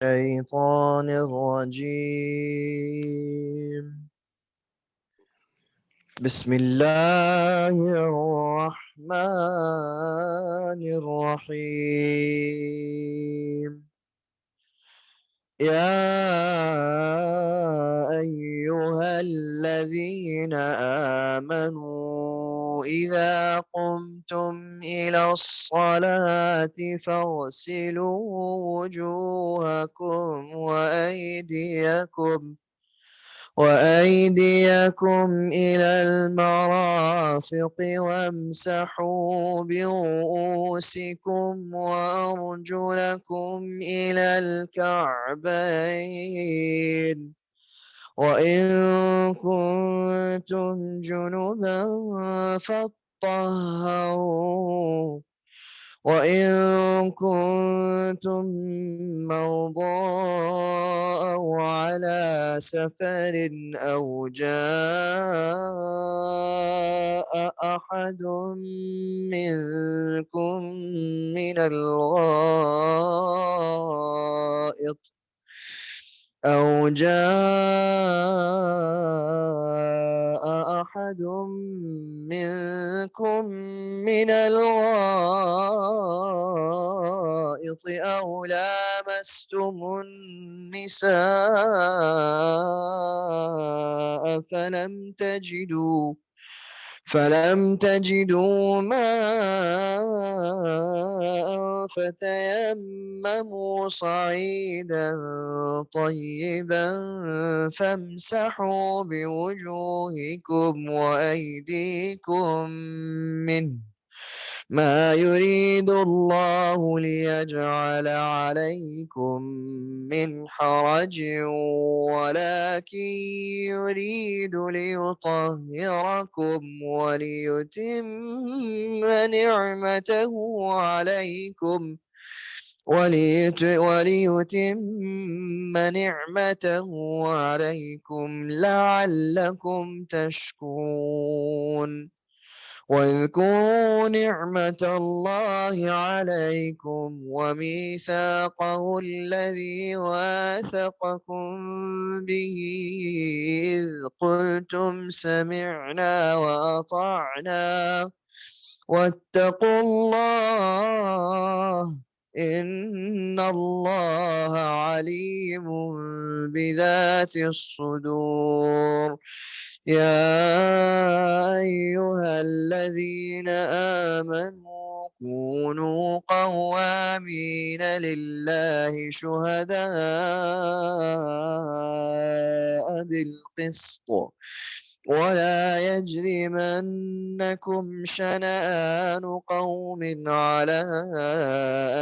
الشيطان الرجيم. بسم الله الرحمن الرحيم. يا أيها الذين آمنوا إذا قمتم إلى الصلاة فاغسلوا وجوهكم وأيديكم إلى المرافق وامسحوا برؤوسكم وأرجلكم إلى الكعبين وإن كنتم جنبا فاطهروا وإن كنتم مرضى أو على سفر أو جاء أحد منكم من الغائط أو جاء أحد منكم من الغائط أو لامستم النساء فلم تجدوا ماء فتيمموا صعيدا طيبا فامسحوا بوجوهكم وأيديكم منه ما يريد الله ليجعل عليكم من حرج ولكن يريد ليطهركم وليتم نعمته عليكم لعلكم تشكرون. واذكروا نعمة الله عليكم وميثاقه الذي واثقكم به إذ قلتم سمعنا وأطعنا واتقوا الله إن الله عليم بذات الصدور. يا أيها الذين آمنوا كونوا قوامين لله شهداء بالقسط ولا يجرمنكم شنآن قوم على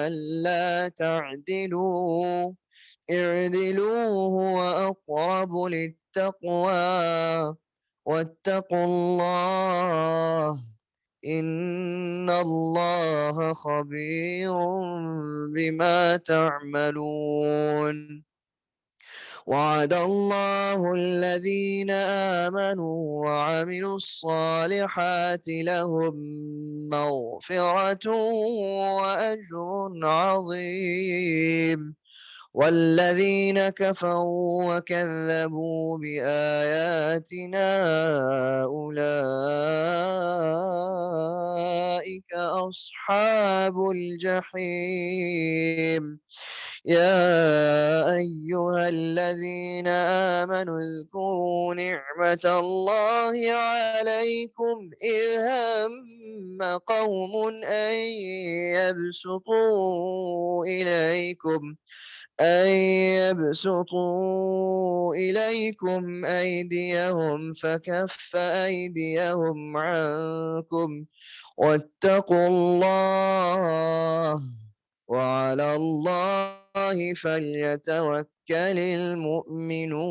ألا تعدلوا اعدلوا هو أقرب للتقوى واتقوا الله إن الله خبير بما تعملون. وعد الله الذين آمنوا وعملوا الصالحات لهم مغفرة وأجر عظيم. والذين كفروا وكذبوا بآياتنا أولئك أصحاب الجحيم. يا أيها الذين آمنوا اذكروا نعمة الله عليكم إذ هم قوم أن يبسطوا إليكم أيديهم فكف أيديهم عنكم واتقوا الله وعلى الله فليتوكل المؤمنون.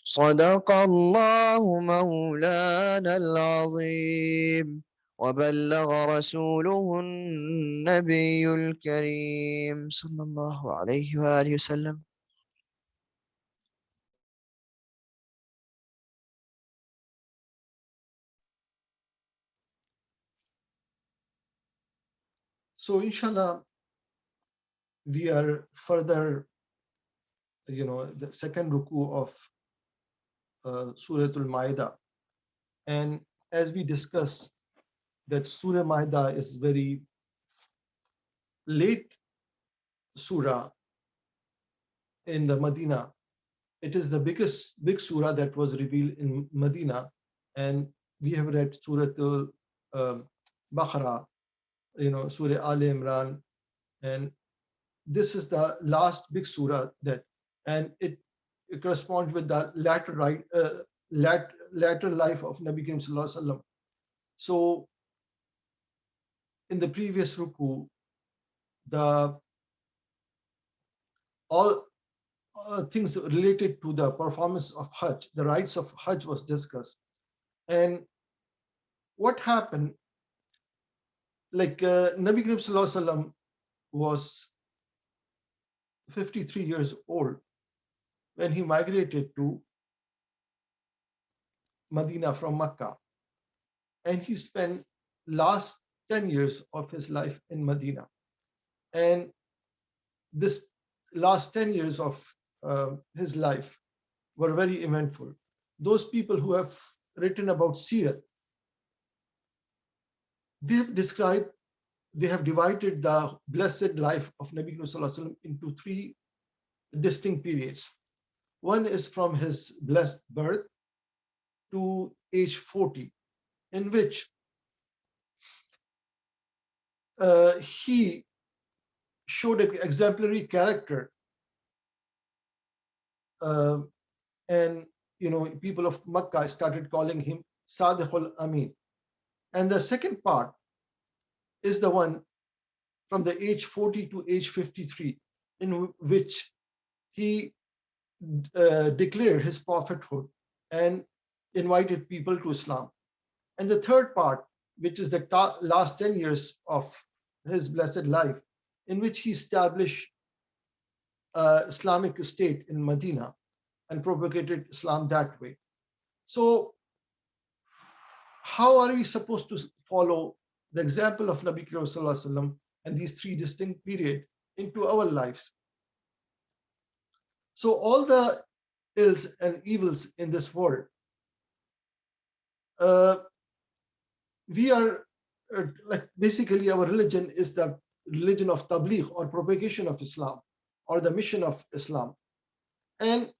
صدق الله مولانا العظيم وبلغ رسوله النبي الكريم صلى الله عليه وآله وسلم. So inshallah, we are further, the second ruku of Suratul Maida. And as we discuss that Surah Maida is very late surah in the Medina. It is the big surah that was revealed in Medina, and we have read Surah Baqarah, Surah Al Imran, and this is the last big surah that, and it corresponds with the latter life of Nabi Karim Sallallahu Alaihi Wasallam. So in the previous ruku, the all things related to the performance of Hajj, the rites of Hajj was discussed. And what happened, like Nabi Karim Sallallahu Alaihi Wasallam was 53 years old when he migrated to Medina from Mecca. And he spent last 10 years of his life in Medina. And this last 10 years of his life were very eventful. Those people who have written about Seerah, they have divided the blessed life of Nabi Sallallahu Alaihi Wasallam into three distinct periods. One is from his blessed birth to age 40, in which he showed an exemplary character, and people of Makkah started calling him Sadiqul Amin. And the second part is the one from the age 40 to age 53, in which he declared his prophethood and invited people to Islam. And the third part, which is the last 10 years of his blessed life, in which he established Islamic state in Medina and propagated Islam that way. So how are we supposed to follow the example of Nabi Karim Sallallahu Alaihi Wasallam and these three distinct periods into our lives? So all the ills and evils in this world, we are like basically our religion is the religion of tabligh or propagation of Islam or the mission of Islam. And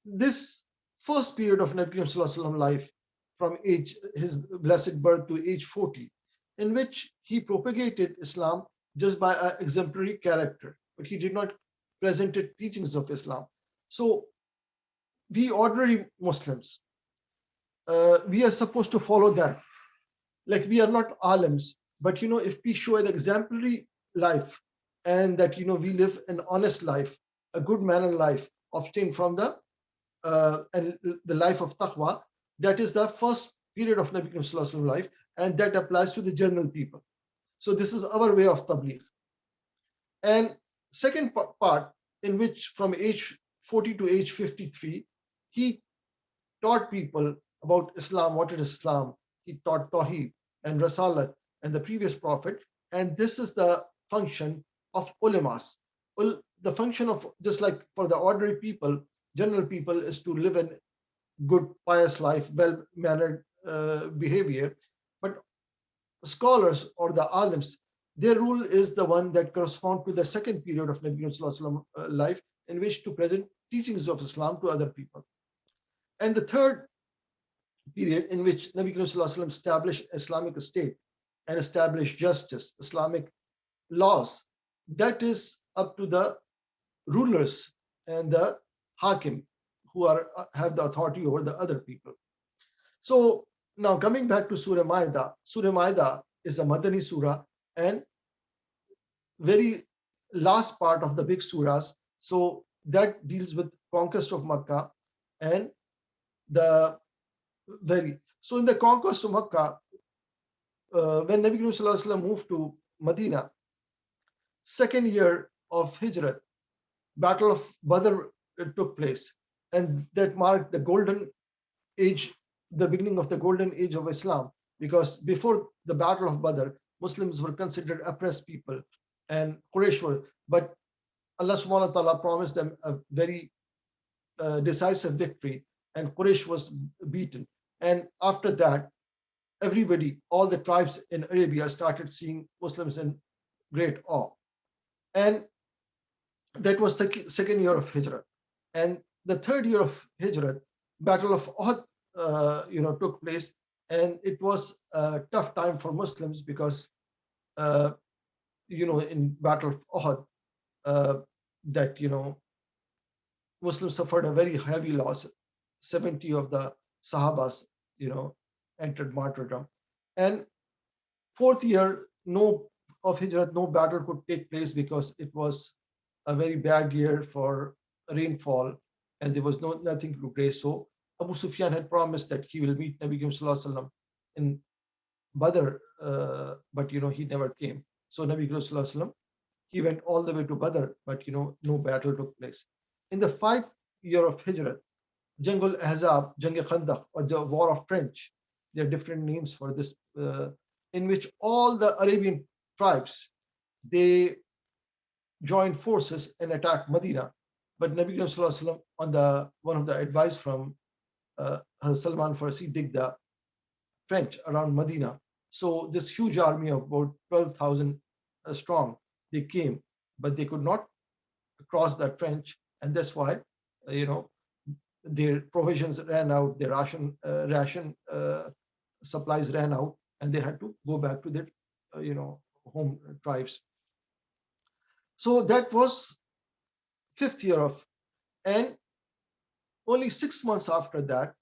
this first period of Nabi Karim Sallallahu Alaihi Wasallam life, from his blessed birth to age 40, in which he propagated Islam just by an exemplary character, but he did not present teachings of Islam. So we ordinary Muslims, we are supposed to follow that. Like we are not alims, but if we show an exemplary life and that we live an honest life, a good manner life, abstain from the and the life of taqwa, that is the first period of Nabi Karim Sallallahu Alaihi Wasallam life, and that applies to the general people. So this is our way of tabligh. And second part, in which from age 40 to age 53, he taught people about Islam, what is Islam. He taught Tawheed and Rasalat and the previous prophet. And this is the function of ulamas. The function of, just like for the ordinary people, general people, is to live in good, pious life, well-mannered behavior. But scholars or the alims, their rule is the one that corresponds to the second period of Nabi Sallallahu Alaihi Wasallam life, in which to present teachings of Islam to other people. And the third period, in which Nabi Sallallahu Alaihi Wasallam established Islamic state and established justice, Islamic laws, that is up to the rulers and the hakim, who have the authority over the other people. So now coming back to Surah Maida. Surah Maida is a Madani surah and very last part of the big surahs. So that deals with conquest of Makkah and so in the conquest of Makkah, when Nabi Sallallahu Alaihi Wasallam moved to Medina, second year of Hijrat, Battle of Badr took place, and that marked the golden age, the beginning of the golden age of Islam, because before the Battle of Badr, Muslims were considered oppressed people and Quraysh were, but Allah subhanahu wa ta'ala promised them a very decisive victory, and Quraysh was beaten. And after that, everybody, all the tribes in Arabia started seeing Muslims in great awe. And that was the second year of Hijrah. And the third year of Hijrah, Battle of Uhud, took place, and it was a tough time for Muslims because, in Battle of Uhud, that Muslims suffered a very heavy loss. 70 of the Sahabas, entered martyrdom. And fourth year, of Hijrat, no battle could take place because it was a very bad year for rainfall, and there was nothing to graze. So Abu Sufyan had promised that he will meet Nabi Sallallahu Alaihi Wasallam in Badr, but he never came. So Nabi Sallallahu Alaihi Wasallam, he went all the way to Badr, but no battle took place. In the 5th year of Hijrat, Jangul Ahzab, Jang Khandaq, or the War of Trench, there are different names for this, in which all the Arabian tribes, they joined forces and attacked Medina. But Nabi Sallallahu Alaihi Wasallam, on one of the advice from Salman Farsi, dig the trench around Medina. So this huge army of about 12,000 strong, they came, but they could not cross that trench, and that's why their provisions ran out, their ration supplies ran out, and they had to go back to their home tribes. So that was 5th year of, and only 6 months after that,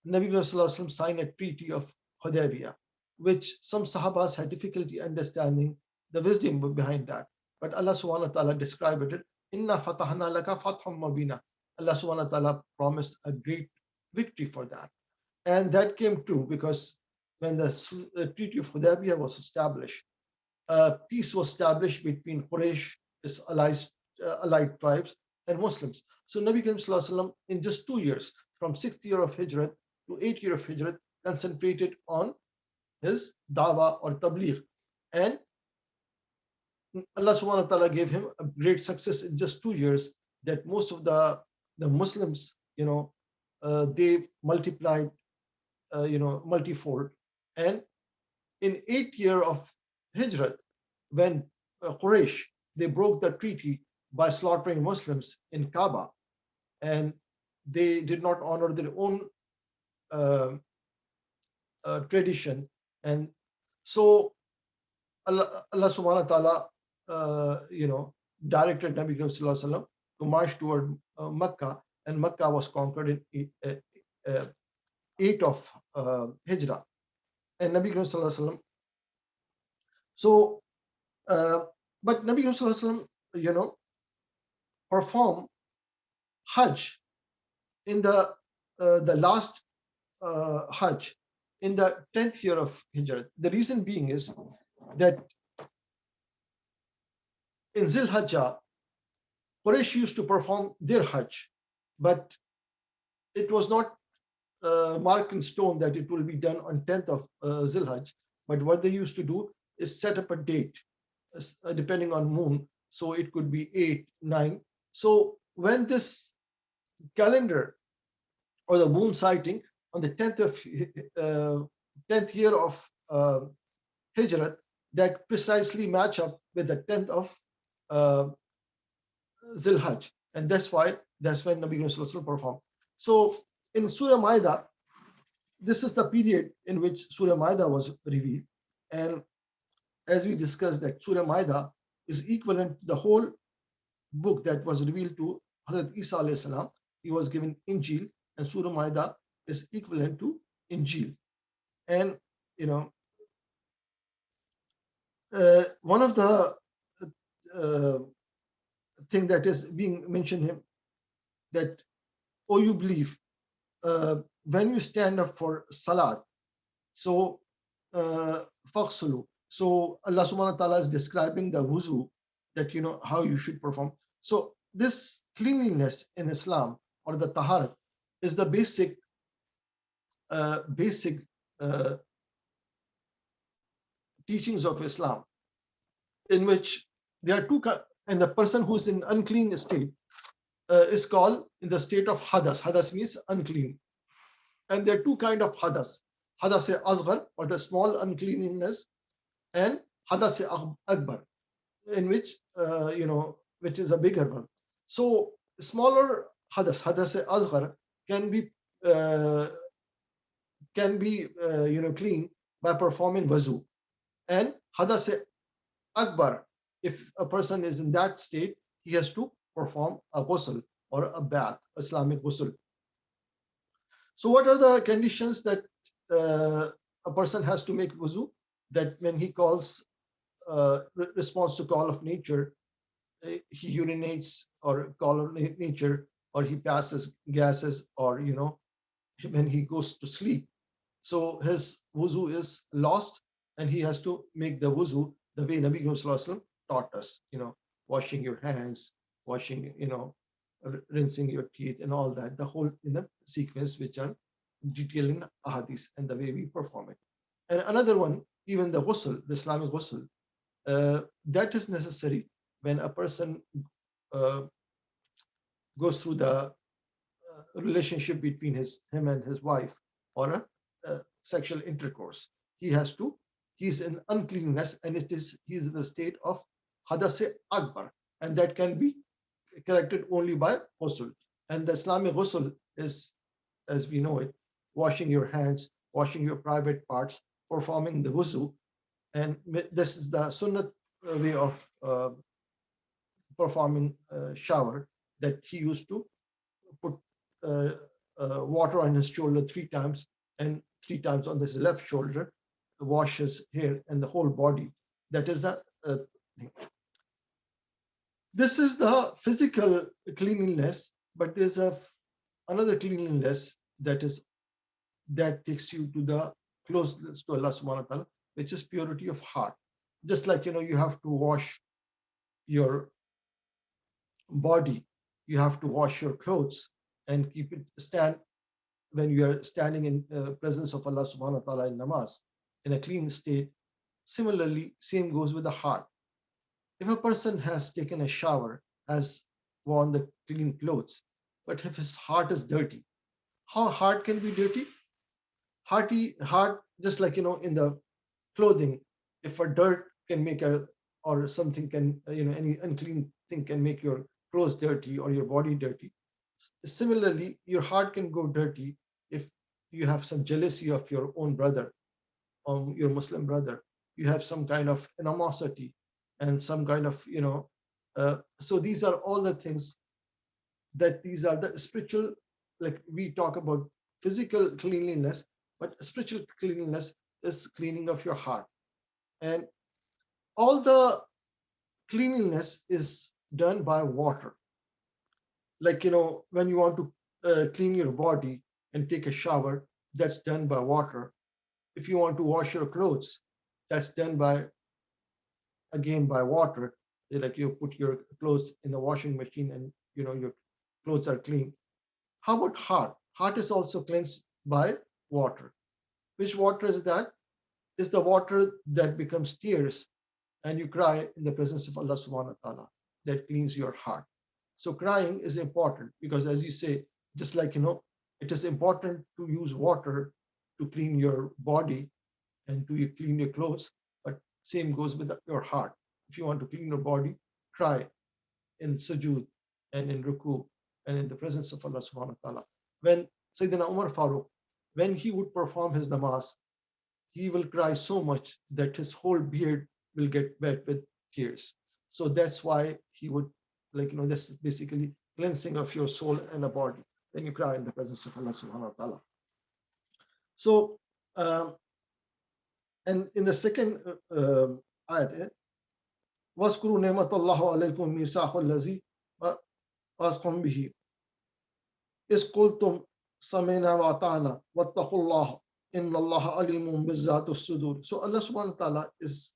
Nabi Sallallahu Alaihi Wasallam signed a treaty of Hudaybiyah, which some Sahabas had difficulty understanding the wisdom behind that. But Allah subhanahu wa ta'ala described it, Inna fatahna laka fatham mubina. Allah subhanahu wa ta'ala promised a great victory for that. And that came true because when the Treaty of Hudaybiyah was established, peace was established between Quraysh, its allied tribes, and Muslims. So Nabi Sallallahu Alaihi Wasallam, in just 2 years, from 6th year of Hijrat to 8th year of Hijrat, concentrated on his dawah or tabligh. And Allah subhanahu wa ta'ala gave him a great success in just 2 years, that most of the Muslims, they multiplied, multifold. And in 8th year of Hijrat, when Quraysh, they broke the treaty by slaughtering Muslims in Kaaba, and they did not honor their own tradition. And so Allah subhanahu wa ta'ala, directed Nabi Sallallahu Alaihi Wasallam to march toward Mecca, and Mecca was conquered in 8th of Hijrah. And Nabi Sallallahu Alaihi Wasallam, so but Nabi Sallallahu Alaihi Wasallam, performed Hajj in the last Hajj in the 10th year of Hijrah. The reason being is that in Zil Hajjah, Quraysh used to perform their Hajj, but it was not marked in stone that it will be done on 10th of Zil Hajj. But what they used to do is set up a date depending on moon. So it could be 8, 9. So when this calendar or the moon sighting on the 10th year of Hijrat, that precisely match up with the 10th of Zil Hajj, and that's when Nabi Sallallahu Alaihi Wasallam performed. So in Surah Maida, this is the period in which Surah Maida was revealed, and as we discussed, that Surah Maida is equivalent to the whole book that was revealed to Hazrat Isa alayhi salam. He was given Injil, and Surah Maida is equivalent to Injil. And one of the thing that is being mentioned here, that you believe, when you stand up for salat, so faghsulu. So Allah subhanahu wa ta'ala is describing the wuzu, that how you should perform. So this cleanliness in Islam, or the taharat, is the basic teachings of Islam, in which there are two, And the person who's in unclean state is called in the state of hadas. Hadas means unclean. And there are two kinds of hadas. Hadas-e-asghar, or the small uncleanness, and hadas-e-akbar, in which, which is a bigger one. So smaller hadas-e-asghar, can be clean by performing wuzu. And hadas-e-akbar, if a person is in that state, he has to perform a ghusl or a bath, Islamic ghusl. So what are the conditions that a person has to make wuzu? That when he responds to call of nature, he urinates or call of nature, or he passes gases, or when he goes to sleep, so his wuzu is lost, and he has to make the wuzu the way Nabi Sallallahu Alaihi Wasallam taught us, washing your hands, washing, rinsing your teeth, and all that, the whole in the sequence which are detailed in ahadith, and the way we perform it. And another one, even the ghusl, the Islamic ghusl, that is necessary when a person goes through the relationship between him and his wife, or a sexual intercourse. He's in uncleanness, and he's in the state of hadas-e-akbar, and that can be corrected only by ghusl. And the Islamic ghusl is, as we know it, washing your hands, washing your private parts, performing the wuzu. And this is the sunnat way of performing shower, that he used to put water on his shoulder 3 times, and 3 times on his left shoulder, wash his hair and the whole body. That is the thing. This is the physical cleanliness, but there's another cleanliness that takes you to the closeness to Allah subhanahu wa ta'ala, which is purity of heart. Just like, you have to wash your body, you have to wash your clothes and keep it stand when you are standing in presence of Allah subhanahu wa ta'ala in namaz in a clean state. Similarly, same goes with the heart. If a person has taken a shower, has worn the clean clothes, but if his heart is dirty, how heart can be dirty? Heart, just like, in the clothing, if a dirt can make or something can, any unclean thing can make your clothes dirty or your body dirty. Similarly, your heart can go dirty if you have some jealousy of your own brother, your Muslim brother. You have some kind of animosity and some kind of, so these are all the things these are the spiritual, like we talk about physical cleanliness, but spiritual cleanliness is cleaning of your heart. And all the cleanliness is done by water. Like, when you want to clean your body and take a shower, that's done by water. If you want to wash your clothes, that's done again by water. Like, you put your clothes in the washing machine and, your clothes are clean. How about heart? Heart is also cleansed by water. Which water is that? Is the water that becomes tears and you cry in the presence of Allah subhanahu wa ta'ala, that cleans your heart. So crying is important because, as you say, just like, it is important to use water to clean your body and to clean your clothes, but same goes with your heart. If you want to clean your body, cry in sujood and in ruku and in the presence of Allah subhanahu wa ta'ala. When Sayyidina Umar Farooq, when he would perform his namaz, he will cry so much that his whole beard will get wet with tears. So that's why he would, this is basically cleansing of your soul and a body when you cry in the presence of Allah subhanahu wa ta'ala. So, and in the second ayat, وَاذْكُرُوا نِعْمَةَ اللَّهِ عَلَيْكُمْ مِيثَاقَ الَّذِي وَاثَقْتُم بِهِ إِذْ قُلْتُمْ سَمِعْنَا وَأَطَعْنَا وَاتَّقُوا اللَّهَ إِنَّ اللَّهَ عَلِيمٌ بِذَاتِ الصُّدُورِ. So Allah subhanahu wa ta'ala is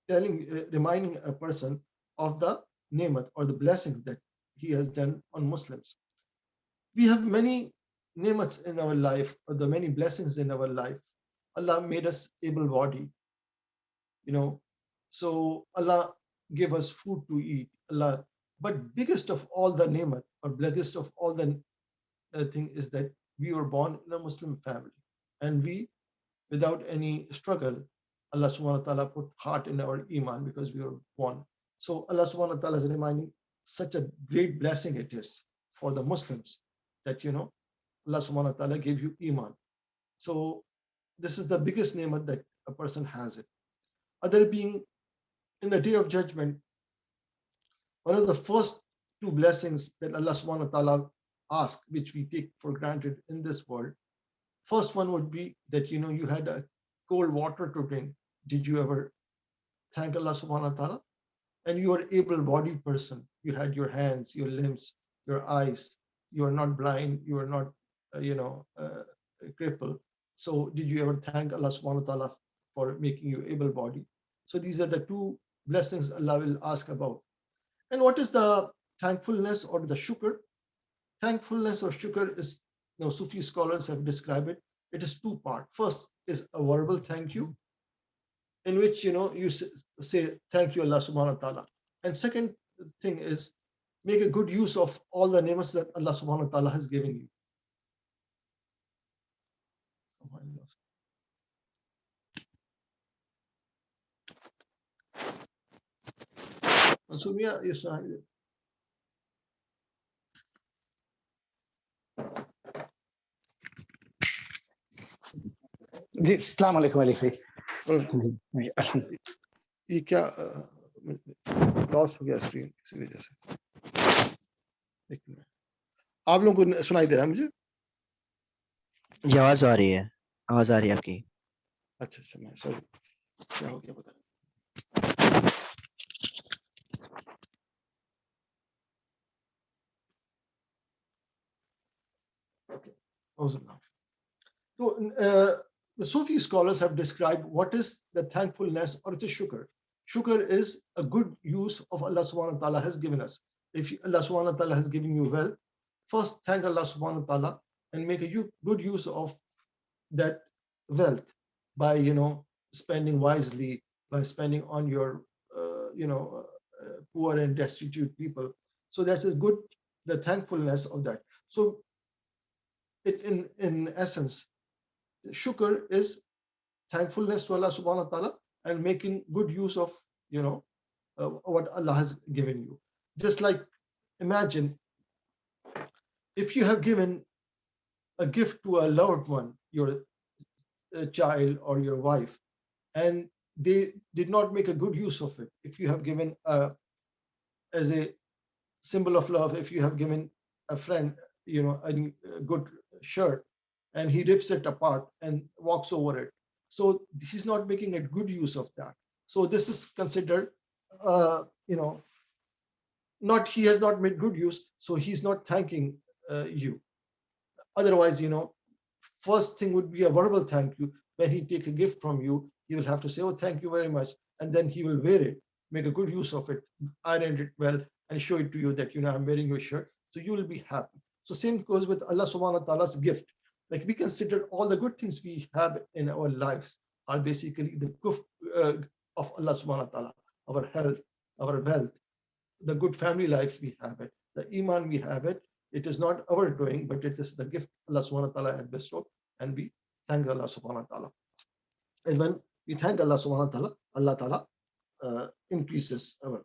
reminding a person of the ni'mat or the blessings that he has done on Muslims. We have many ni'mats in our life, or the many blessings in our life. Allah made us able-bodied. So Allah gave us food to eat. Allah, but biggest of all the ni'mat, or biggest of all the thing is that we were born in a Muslim family, and we, without any struggle, Allah subhanahu wa ta'ala put heart in our iman because we were born. So Allah subhanahu wa ta'ala is reminding such a great blessing it is for the Muslims that Allah subhanahu wa ta'ala gave you iman. So this is the biggest ni'mat that a person has it. Other being, in the day of judgment, one of the first two blessings that Allah subhanahu wa ta'ala asks, which we take for granted in this world, first one would be that you had a cold water to drink. Did you ever thank Allah subhanahu wa ta'ala? And you are able-bodied person. You had your hands, your limbs, your eyes. You are not blind. You are not, crippled. So did you ever thank Allah subhanahu wa ta'ala for making you able-bodied? So these are the two blessings Allah will ask about. And what is the thankfulness or the shukr? Thankfulness or shukr is, Sufi scholars have described it. It is two parts. First is a verbal thank you, in which you say thank you Allah subhanahu wa ta'ala. And second thing is make a good use of all the ni'mas that Allah subhanahu wa ta'ala has given you. So we are, yes, जी अस्सलाम वालेकुम अली भाई ये क्या loss हो गया screen किसी वजह से। एक मिनट, आप लोगों को सुनाई दे रहा है मुझे? जी आवाज आ रही है, आवाज आ रही है आपकी। अच्छा, मैं सॉरी, क्या हो गया पता नहीं। So the Sufi scholars have described what is the thankfulness or the shukr. Shukr is a good use of Allah subhanahu wa ta'ala has given us. If Allah subhanahu wa ta'ala has given you wealth, first thank Allah subhanahu wa ta'ala and make a good use of that wealth by spending wisely, by spending on your poor and destitute people. So that's a good, the thankfulness of that. So it in essence, shukr is thankfulness to Allah subhanahu wa ta'ala and making good use of what Allah has given you. Just like, imagine if you have given a gift to a loved one, your child or your wife, and they did not make a good use of it. If you have given as a symbol of love, if you have given a friend a good shirt and he rips it apart and walks over it, so he's not making a good use of that. So this is considered not, he has not made good use, so he's not thanking you. Otherwise, first thing would be a verbal thank you. When he take a gift from you, he will have to say, oh, thank you very much, and then he will wear it, make a good use of it, iron it well, and show it to you that I'm wearing your shirt, so you will be happy. So same goes with Allah subhanahu wa ta'ala's gift. Like, we consider all the good things we have in our lives are basically the gift of Allah subhanahu wa ta'ala. Our health, our wealth, the good family life we have it, the iman we have it. It is not our doing, but it is the gift Allah subhanahu wa ta'ala has bestowed, and we thank Allah subhanahu wa ta'ala. And when we thank Allah subhanahu wa ta'ala, Allah ta'ala increases our.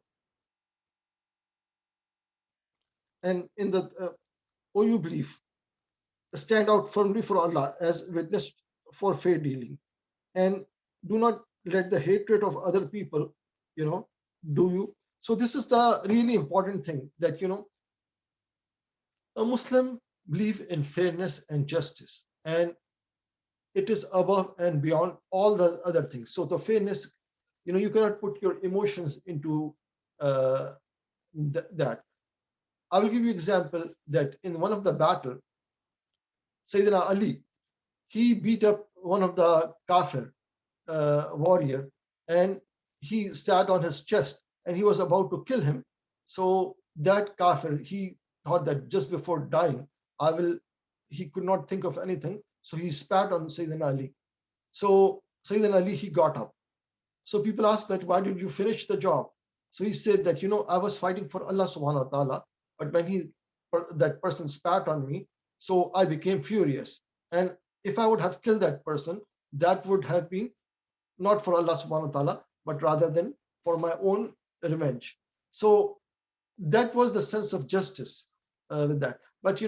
And in the you believe, stand out firmly for Allah as witness for fair dealing, and do not let the hatred of other people do you. So this is the really important thing, that a Muslim believe in fairness and justice, and it is above and beyond all the other things. So the fairness, you cannot put your emotions into that. I will give you example that in one of the battle, Sayyidina Ali, he beat up one of the kafir warrior, and he sat on his chest and he was about to kill him. So that kafir, he thought that just before dying, he could not think of anything. So he spat on Sayyidina Ali. So Sayyidina Ali, he got up. So people ask that, why did you finish the job? So he said that, I was fighting for Allah subhanahu wa ta'ala, but when that person spat on me, so I became furious. And if I would have killed that person, that would have been not for Allah subhanahu wa ta'ala, but rather than for my own revenge. So that was the sense of justice with that. But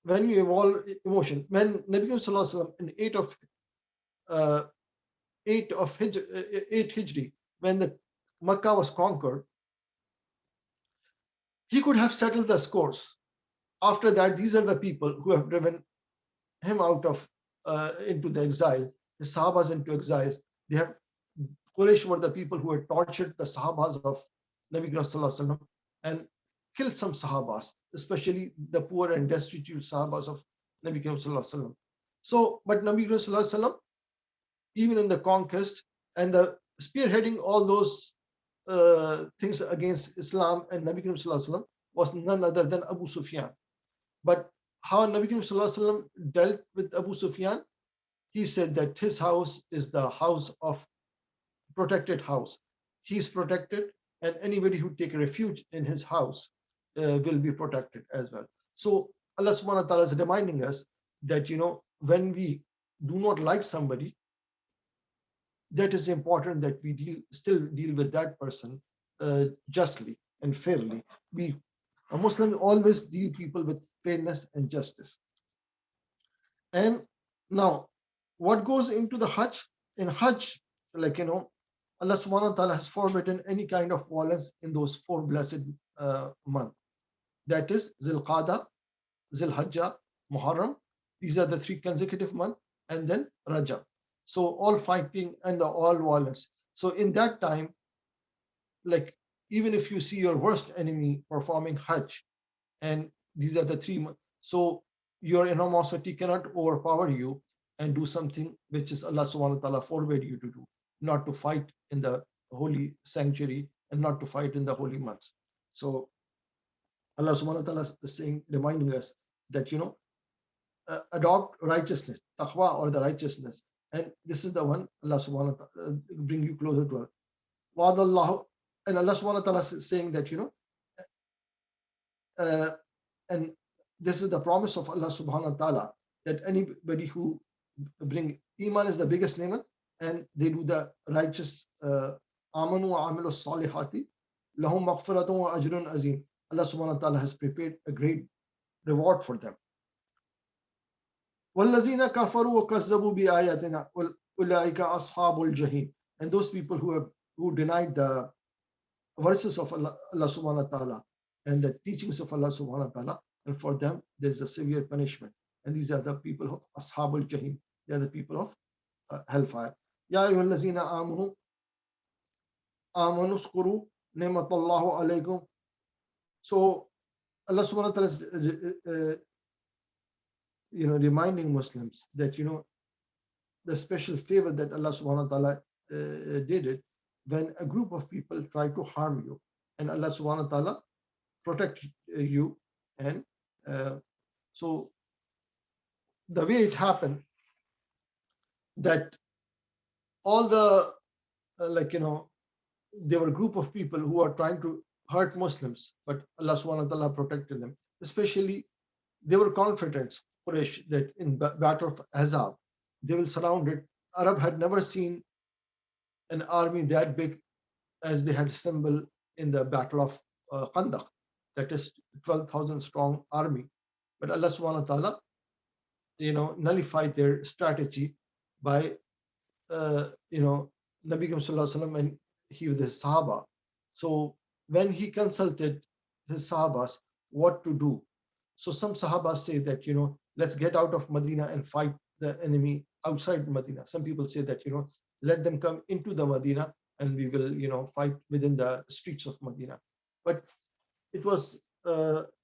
when you evolve emotion, when Nabi Sallallahu Alaihi Wasallam in 8 Hijri, when the Makkah was conquered, he could have settled the scores. After that, these are the people who have driven him out of into the exile, the Sahabas into exile. They have Quraysh were the people who had tortured the Sahabas of Nabi Sallallahu Alaihi Wasallam and killed some Sahabas, especially the poor and destitute Sahabas of Nabi Sallallahu Alaihi Wasallam. So, but Nabi Sallallahu Alaihi Wasallam, even in the conquest and the spearheading all those things against Islam and Nabi Sallallahu Alaihi Wasallam was none other than Abu Sufyan. But how Nabi Sallallahu Alaihi Wasallam dealt with Abu Sufyan, he said that his house is the house of protected house. He is protected, and anybody who take refuge in his house will be protected as well. So Allah subhanahu wa ta'ala is reminding us that when we do not like somebody, that is important that we still deal with that person justly and fairly. A Muslim always deal people with fairness and justice. And now, what goes into the Hajj? In Hajj, Allah subhanahu wa ta'ala has forbidden any kind of violence in those 4 blessed months. That is Zilqada, Zilhajjah, Muharram. These are the 3 consecutive months, and then Rajab. So all fighting and all violence. So in that time, even if you see your worst enemy performing Hajj, and these are the 3 months, so your animosity cannot overpower you and do something which is Allah subhanahu wa ta'ala forbade you to do, not to fight in the holy sanctuary and not to fight in the holy months. So Allah subhanahu wa ta'ala is saying, reminding us that adopt righteousness, taqwa, or the righteousness, and this is the one Allah subhanahu wa ta'ala bring you closer to Allah. And Allah subhanahu wa ta'ala is saying that and this is the promise of Allah subhanahu wa ta'ala, that anybody who bring iman is the biggest ni'mat, and they do the righteous amanu wa amilu salihati lahum maghfiratun wa ajrun azim. Allah subhanahu wa ta'ala has prepared a great reward for them. وَالَّذِينَ كَفَرُوا وَكَذَّبُوا بِآيَاتِنَا أُولَٰئِكَ أَصْحَابُ الْجَحِيمِ. And those people who denied the verses of Allah subhanahu wa ta'ala and the teachings of Allah subhanahu wa ta'ala, and for them there's a severe punishment. And these are the people of Ashabul Jahim. They are the people of hellfire. Ya ayyuhallazina amanu skuru ni'matallahu alaykum. So Allah subhanahu wa ta'ala is reminding Muslims that the special favor that Allah subhanahu wa ta'ala did it when a group of people try to harm you, and Allah subhanahu wa ta'ala protect you. And so the way it happened, that all the there were a group of people who are trying to hurt Muslims, but Allah subhanahu wa ta'ala protected them. Especially they were confident, Quraysh, that in battle of Ahzab they will surround it. Arab had never seen an army that big as they had assembled in the battle of Khandaq, that is 12,000 strong army. But Allah subhanahu wa ta'ala nullified their strategy by Nabi Sallallahu Alaihi Wasallam and he with his Sahaba. So when he consulted his Sahabas what to do, so some Sahabas say that let's get out of Medina and fight the enemy outside Medina. Some people say that let them come into the Medina and we will fight within the streets of Medina. But it was Hazrat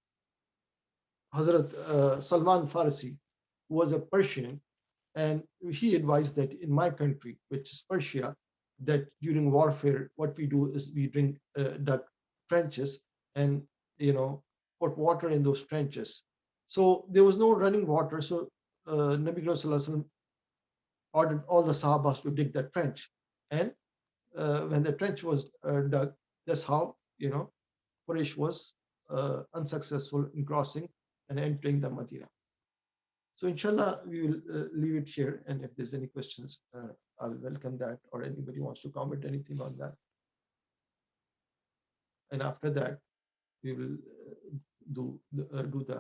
Salman Farsi, who was a Persian, and he advised that in my country, which is Persia, that during warfare what we do is we dug trenches and put water in those trenches. So there was no running water, so Nabi Sallallahu Alaihi Wasallam ordered all the Sahabas to dig that trench, and when the trench was dug, that's how, Quraysh was unsuccessful in crossing and entering the Medina. So inshallah, we will leave it here. And if there's any questions, I will welcome that, or anybody wants to comment anything on that. And after that, we will do the